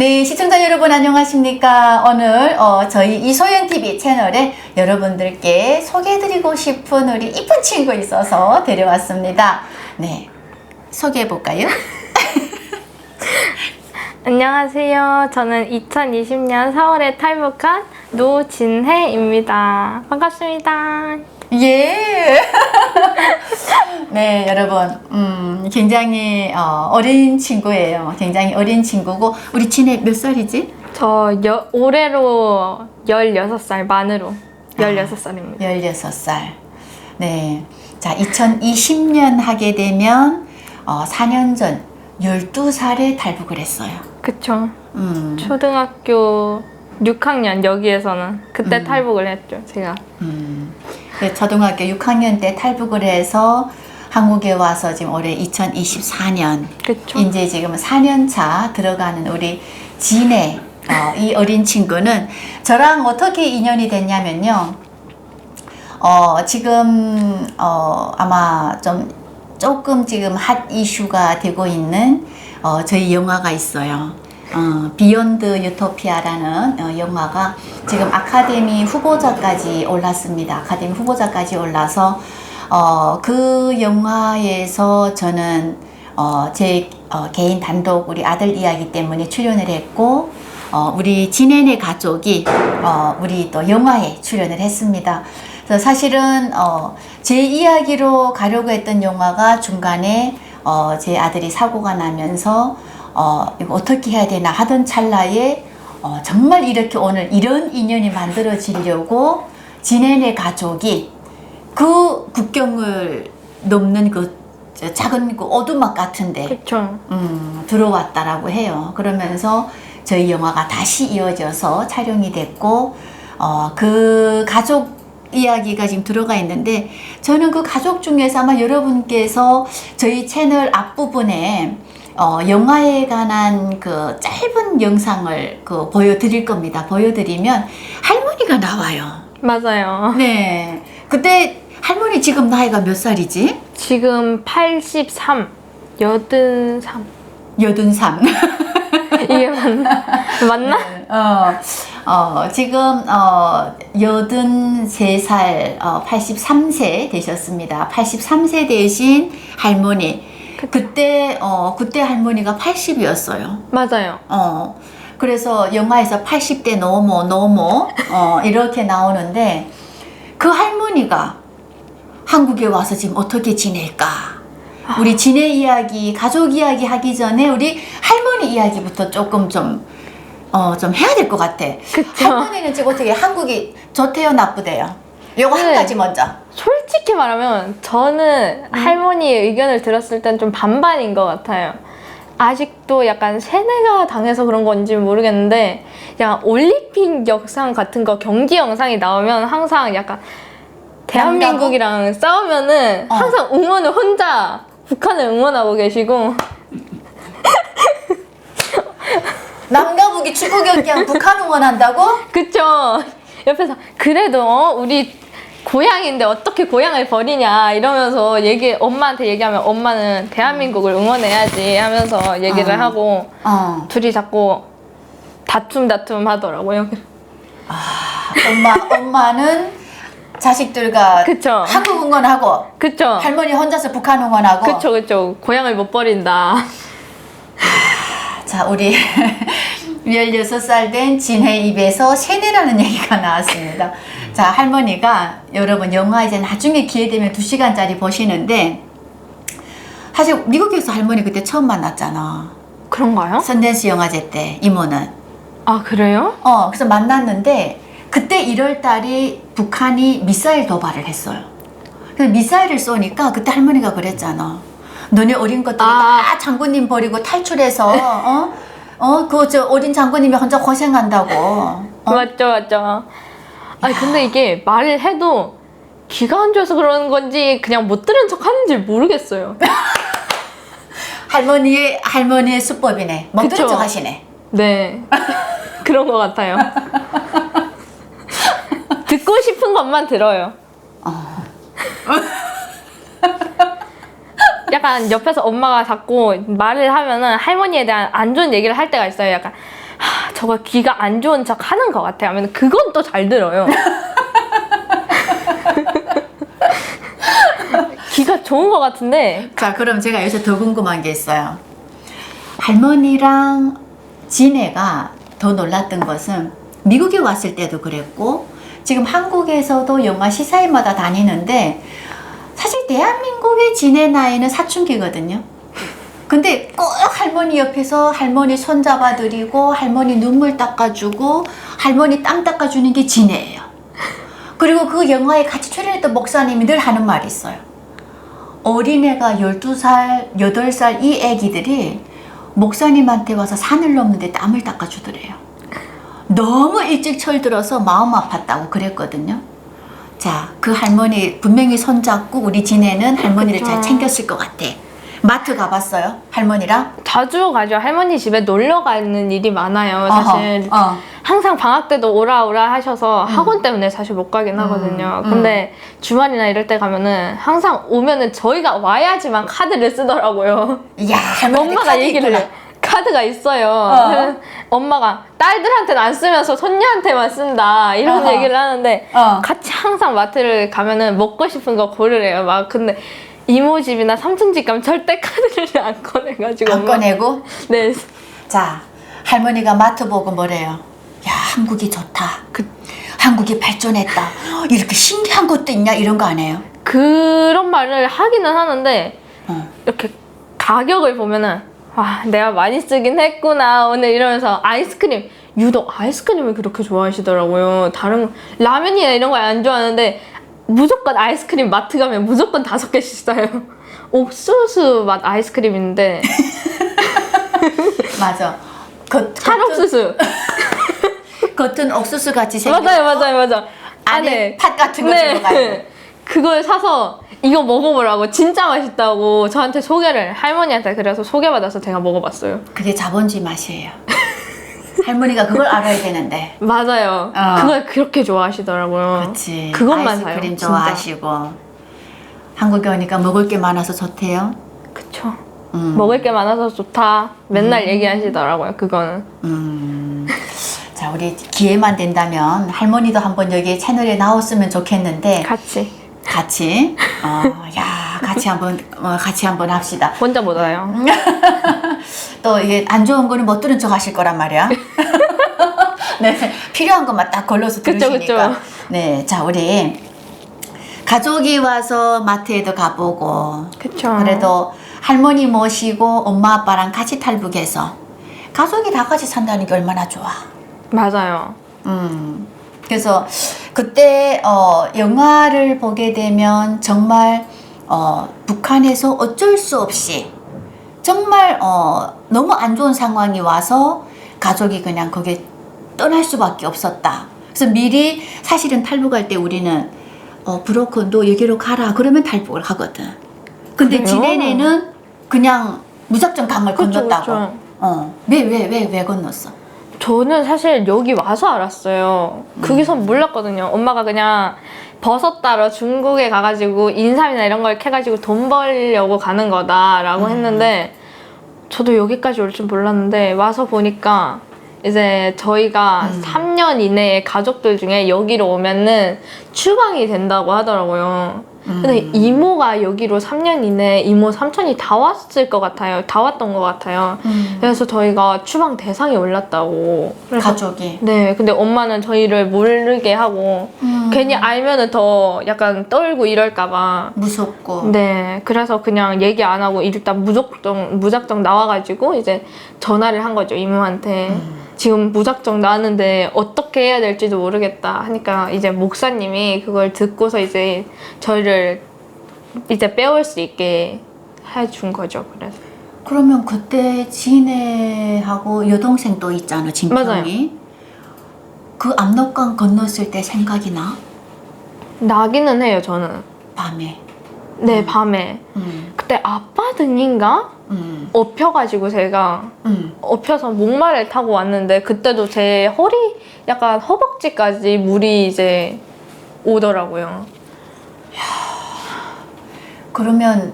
네, 시청자 여러분 안녕하십니까? 오늘 저희 이소연TV 채널에 여러분들께 소개해드리고 싶은 우리 이쁜 친구 있어서 데려왔습니다. 네, 소개해볼까요? 안녕하세요. 저는 2020년 4월에 탈북한 노진혜입니다. 반갑습니다. 예. 네, 여러분, 굉장히 어린 친구예요. 굉장히 어린 친구고, 우리 진혜 몇 살이지? 올해로 16살, 만으로 16살입니다. 16살. 네. 자, 2020년 하게 되면 4년 전 12살에 탈북을 했어요. 그쵸. 초등학교 6학년 여기에서는 그때 탈북을 했죠, 제가. 초등학교 6학년 때 탈북을 해서 한국에 와서 지금 올해 2024년. 그쵸. 이제 지금 4년 차 들어가는 우리 진혜, 이 어린 친구는 저랑 어떻게 인연이 됐냐면요. 지금, 아마 조금 지금 핫 이슈가 되고 있는, 저희 영화가 있어요. 비욘드 유토피아라는 영화가 지금 아카데미 후보자까지 올랐습니다. 아카데미 후보자까지 올라서 그 영화에서 저는 제 개인 단독 우리 아들 이야기 때문에 출연을 했고 우리 진혜네 가족이 우리 또 영화에 출연을 했습니다. 그래서 사실은 제 이야기로 가려고 했던 영화가 중간에 제 아들이 사고가 나면서 이거 어떻게 해야 되나 하던 찰나에 정말 이렇게 오늘 이런 인연이 만들어지려고 진혜네 가족이 그 국경을 넘는 그 작은 그 오두막 같은데 그쵸. 들어왔다라고 해요. 그러면서 저희 영화가 다시 이어져서 촬영이 됐고 그 가족 이야기가 지금 들어가 있는데 저는 그 가족 중에서 아마 여러분께서 저희 채널 앞부분에 영화에 관한 그 짧은 영상을 보여드릴 겁니다. 보여드리면 할머니가 나와요. 맞아요. 네. 그때 할머니 지금 나이가 몇 살이지? 지금 83, 83. 83. 이게 맞나? 맞나? 지금 83살, 83세 되셨습니다. 83세 되신 할머니. 그때 할머니가 80이었어요. 맞아요. 그래서 영화에서 80대 노모 이렇게 나오는데 그 할머니가 한국에 와서 지금 어떻게 지낼까? 우리 진혜 이야기, 가족 이야기 하기 전에 우리 할머니 이야기부터 조금 좀 해야 될 것 같아. 그쵸. 할머니는 지금 어떻게 한국이 좋대요, 나쁘대요? 요거 한 네. 가지 먼저. 솔직히 말하면 저는 할머니의 의견을 들었을 땐 좀 반반인 것 같아요. 아직도 약간 세뇌가 당해서 그런 건지 모르겠는데 약간 올림픽 영상 같은 거 경기 영상이 나오면 항상 약간 대한민국이랑 싸우면은 항상 응원을 혼자 북한을 응원하고 계시고 남과 북이 축구 경기하면 북한 응원한다고? 그쵸. 옆에서 그래도 우리 고향인데 어떻게 고향을 버리냐 이러면서 엄마한테 얘기하면 엄마는 대한민국을 응원해야지 하면서 얘기를 하고 둘이 자꾸 다툼 하더라고요. 엄마는 자식들과 그쵸. 한국 응원하고 그쵸. 할머니 혼자서 북한 응원하고 그쵸. 고향을 못 버린다. 자, 우리 16살 된 진혜 입에서 세뇌라는 얘기가 나왔습니다. 자, 할머니가 여러분 영화 이제 나중에 기회 되면 2시간짜리 보시는데 사실 미국에서 할머니 그때 처음 만났잖아. 그런가요? 선댄스 영화제 때 이모는. 아 그래요? 그래서 만났는데 그때 1월 달에 북한이 미사일 도발을 했어요. 그래서 미사일을 쏘니까 그때 할머니가 그랬잖아. 너네 어린 것들이 다 장군님 버리고 탈출해서 어린 장군님이 혼자 고생한다고. 맞죠. 아니 근데 이게 말을 해도 귀가 안 좋아서 그러는 건지 그냥 못 들은 척 하는지 모르겠어요. 할머니의 수법이네. 못 들은 척 하시네. 네. 그런 것 같아요. 듣고 싶은 것만 들어요. 약간 옆에서 엄마가 자꾸 말을 하면은 할머니에 대한 안 좋은 얘기를 할 때가 있어요. 약간 저가 귀가 안 좋은 척 하는 것 같아요. 하면 그건 또 잘 들어요. 귀가 좋은 것 같은데. 자, 그럼 제가 여기서 더 궁금한 게 있어요. 할머니랑 지네가 더 놀랐던 것은 미국에 왔을 때도 그랬고 지금 한국에서도 영화 시사회마다 다니는데 사실 대한민국의 지네 나이는 사춘기거든요. 근데 꼭 할머니 옆에서 할머니 손 잡아드리고 할머니 눈물 닦아주고 할머니 땀 닦아주는 게 지네예요. 그리고 그 영화에 같이 출연했던 목사님이 늘 하는 말이 있어요. 어린애가 12살, 8살 이 애기들이 목사님한테 와서 산을 넘는데 땀을 닦아주더래요. 너무 일찍 철들어서 마음 아팠다고 그랬거든요. 자, 그 할머니 분명히 손잡고 우리 지네는 할머니를 그쵸. 잘 챙겼을 것 같아. 마트 가봤어요? 할머니랑? 자주 가죠. 할머니 집에 놀러 가는 일이 많아요. 사실 항상 방학 때도 오라 하셔서 학원 때문에 사실 못 가긴 하거든요. 근데 주말이나 이럴 때 가면은 항상 오면은 저희가 와야지만 카드를 쓰더라고요. 이야, 할머니 엄마가 카드 얘기를 있구나. 해. 카드가 있어요. 그래서 엄마가 딸들한테는 안 쓰면서 손녀한테만 쓴다 이런 얘기를 하는데 같이 항상 마트를 가면은 먹고 싶은 거 고르래요. 막 근데 이모 집이나 삼촌 집 가면 절대 카드를 안 꺼내가지고 안 꺼내고? 네. 자, 할머니가 마트 보고 뭐래요? 야, 한국이 좋다. 한국이 발전했다. 이렇게 신기한 것도 있냐? 이런 거 안 해요? 그런 말을 하기는 하는데 이렇게 가격을 보면은 와, 내가 많이 쓰긴 했구나 오늘 이러면서 아이스크림 유독 아이스크림을 그렇게 좋아하시더라고요. 다른 라면이나 이런 거 안 좋아하는데 무조건 아이스크림 마트 가면 무조건 5개씩 사요. 옥수수 맛 아이스크림인데 맞아. 찰옥수수. 겉은 옥수수 같이 생긴 맞아요. 안에 팥 같은 거 네. 들어가 있는. 그걸 사서 이거 먹어보라고 진짜 맛있다고 저한테 소개를 할머니한테 그래서 소개받아서 제가 먹어봤어요. 그게 자본주의 맛이에요. 할머니가 그걸 알아야 되는데. 맞아요. 그걸 그렇게 좋아하시더라고요. 그렇지. 그것만 사요. 아이스크림 진짜. 좋아하시고. 한국에 오니까 먹을 게 많아서 좋대요. 그쵸. 먹을 게 많아서 좋다. 맨날 얘기하시더라고요. 그거는. 자, 우리 기회만 된다면 할머니도 한번 여기 채널에 나왔으면 좋겠는데 같이 같이 한번 합시다. 혼자 못 와요. 또 이게 안 좋은 거는 못 들은 척 하실 거란 말이야. 네, 필요한 것만 딱 걸러서 그쵸, 들으시니까. 그쵸. 네, 자, 우리 가족이 와서 마트에도 가보고 그쵸. 그래도 할머니 모시고 엄마 아빠랑 같이 탈북해서 가족이 다 같이 산다는 게 얼마나 좋아. 맞아요. 그래서 그때 영화를 보게 되면 정말 북한에서 어쩔 수 없이 정말 너무 안 좋은 상황이 와서 가족이 그냥 거기에 떠날 수밖에 없었다. 그래서 미리 사실은 탈북할 때 우리는 브로커 너 여기로 가라 그러면 탈북을 하거든. 근데 그래요? 지네네는 그냥 무작정 강을 그쵸, 건넜다고. 그쵸. 왜 건넜어? 저는 사실 여기 와서 알았어요. 거기선 몰랐거든요. 엄마가 그냥 버섯 따러 중국에 가가지고 인삼이나 이런 걸 캐가지고 돈 벌려고 가는 거다라고 했는데 저도 여기까지 올 줄 몰랐는데 와서 보니까 이제 저희가 3년 이내에 가족들 중에 여기로 오면은 추방이 된다고 하더라고요. 근데 이모가 여기로 3년 이내에 이모 삼촌이 다 왔을 것 같아요. 다 왔던 것 같아요. 그래서 저희가 추방 대상에 올랐다고. 그래서 가족이. 네, 근데 엄마는 저희를 모르게 하고 괜히 알면은 더 약간 떨고 이럴까봐. 무섭고. 네, 그래서 그냥 얘기 안 하고 일단 무작정 나와가지고 이제 전화를 한 거죠 이모한테. 지금 무작정 나왔는데 어떻게 해야 될지도 모르겠다 하니까 이제 목사님이 그걸 듣고서 이제 저희를 이제 빼올 수 있게 해준 거죠. 그래서 그러면 그때 지네하고 여동생 또 있잖아, 진평이. 맞아요. 그 압록강 건넜을 때 생각이 나? 나기는 해요 저는. 밤에. 네, 밤에. 그때 아빠 등인가? 엎혀가지고 제가 엎혀서 목마를 타고 왔는데 그때도 제 허리 약간 허벅지까지 물이 이제 오더라고요. 그러면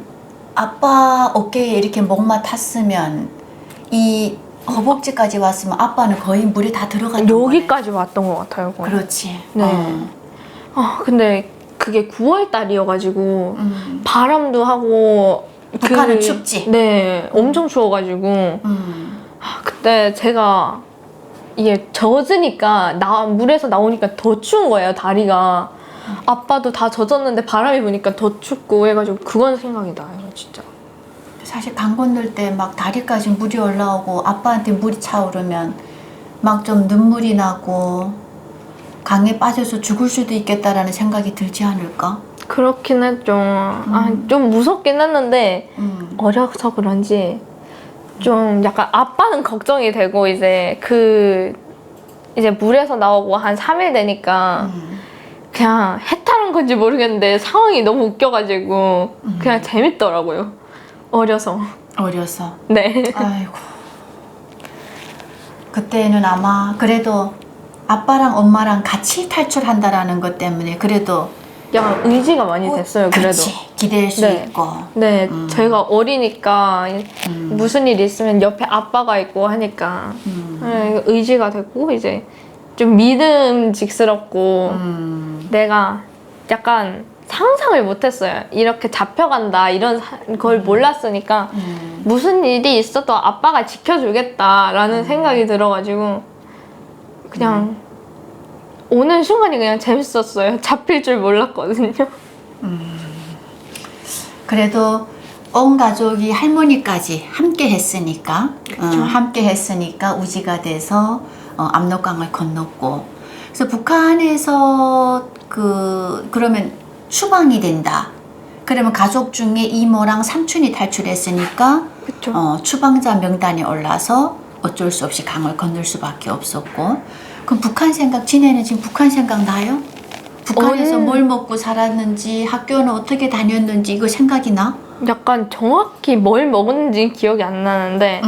아빠 어깨에 이렇게 목마 탔으면 이 허벅지까지 왔으면 아빠는 거의 물에 다 들어갔던 거네. 여기까지 왔던 것 같아요. 거의. 그렇지. 네. 근데 그게 9월 달이어가지고 바람도 하고 북한은 춥지? 네, 엄청 추워가지고 그때 제가 이게 젖으니까 물에서 나오니까 더 추운 거예요, 다리가. 아빠도 다 젖었는데 바람이 부니까 더 춥고 해가지고 그건 생각이 나요, 진짜. 사실 강 건널 때 막 다리까지 물이 올라오고 아빠한테 물이 차오르면 막 좀 눈물이 나고 강에 빠져서 죽을 수도 있겠다라는 생각이 들지 않을까? 그렇긴 했죠. 좀 무섭긴 했는데 어려서 그런지 좀 약간 아빠는 걱정이 되고 이제 물에서 나오고 한 3일 되니까 그냥 해탈한 건지 모르겠는데 상황이 너무 웃겨가지고 그냥 재밌더라고요. 어려서. 네. 아이고. 그때는 아마 그래도 아빠랑 엄마랑 같이 탈출한다라는 것 때문에 그래도 약간 의지가 많이 됐어요. 그래도. 그렇지. 기댈 수 네. 있고. 네, 제가 어리니까 무슨 일 있으면 옆에 아빠가 있고 하니까 네, 의지가 됐고 이제 좀 믿음직스럽고 내가 약간 상상을 못했어요. 이렇게 잡혀간다 이런 걸 몰랐으니까 무슨 일이 있어도 아빠가 지켜주겠다라는 생각이 들어가지고 그냥 오는 순간이 그냥 재밌었어요. 잡힐 줄 몰랐거든요. 그래도 온 가족이 할머니까지 함께 했으니까 함께 했으니까 우지가 돼서 압록강을 건넜고 그래서 북한에서 그러면 추방이 된다. 그러면 가족 중에 이모랑 삼촌이 탈출했으니까 그쵸. 추방자 명단에 올라서 어쩔 수 없이 강을 건널 수밖에 없었고 그럼 북한 생각 지네는 지금 북한 생각 나요? 북한에서 뭘 먹고 살았는지 학교는 어떻게 다녔는지 이거 생각이 나? 약간 정확히 뭘 먹었는지 기억이 안 나는데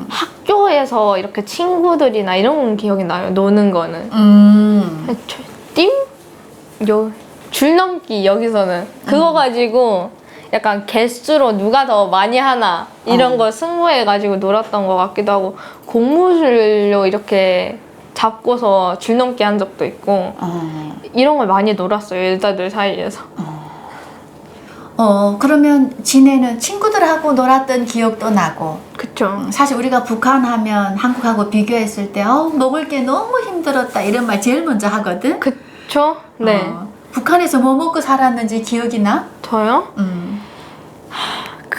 학교에서 이렇게 친구들이나 이런 건 기억이 나요. 노는 거는. 줄넘기 여기서는 그거 가지고 약간 개수로 누가 더 많이 하나 이런 거 승부해가지고 놀았던 것 같기도 하고 고무줄로 이렇게 잡고서 줄넘기 한 적도 있고 이런 걸 많이 놀았어요. 여자들 사이에서. 그러면 지네는 친구들하고 놀았던 기억도 나고 그쵸. 사실 우리가 북한 하면 한국하고 비교했을 때 먹을 게 너무 힘들었다 이런 말 제일 먼저 하거든. 그쵸? 네. 북한에서 뭐 먹고 살았는지 기억이 나? 저요?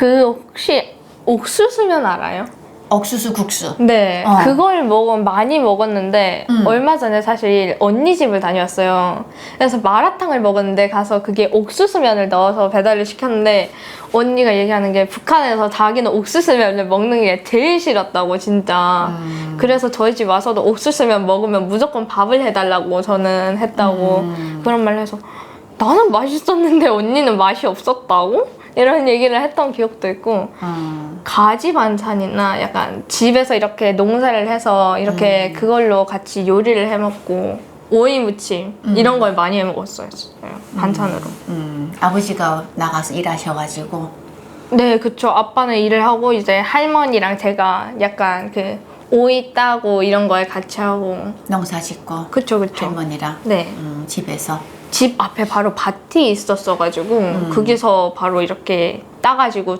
혹시 옥수수면 알아요? 옥수수 국수. 네, 그걸 많이 먹었는데 얼마 전에 사실 언니 집을 다녔어요. 그래서 마라탕을 먹었는데 가서 그게 옥수수면을 넣어서 배달을 시켰는데 언니가 얘기하는 게 북한에서 자기는 옥수수면을 먹는 게 제일 싫었다고 진짜. 그래서 저희 집 와서도 옥수수면 먹으면 무조건 밥을 해달라고 저는 했다고 그런 말을 해서 나는 맛있었는데 언니는 맛이 없었다고? 이런 얘기를 했던 기억도 있고 가지 반찬이나 약간 집에서 이렇게 농사를 해서 이렇게 그걸로 같이 요리를 해 먹고 오이 무침 이런 걸 많이 해 먹었어요. 반찬으로. 아버지가 나가서 일하셔가지고 네, 그쵸. 아빠는 일을 하고 이제 할머니랑 제가 약간 오이 따고 이런 걸 같이 하고 농사 짓고 그쵸. 할머니랑 네. 집에서 집 앞에 바로 밭이 있었어가지고 거기서 바로 이렇게 따가지고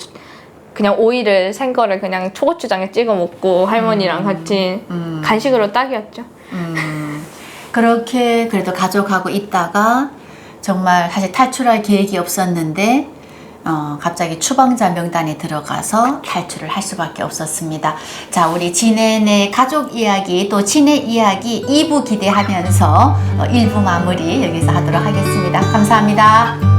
그냥 오이를 생거를 그냥 초고추장에 찍어 먹고 할머니랑 같이 간식으로 딱이었죠. 그렇게 그래도 가족하고 있다가 정말 사실 탈출할 계획이 없었는데 갑자기 추방자 명단에 들어가서 탈출을 할 수밖에 없었습니다. 자, 우리 지넨의 가족 이야기 또 친해 이야기 2부 기대하면서 1부 마무리 여기서 하도록 하겠습니다. 감사합니다.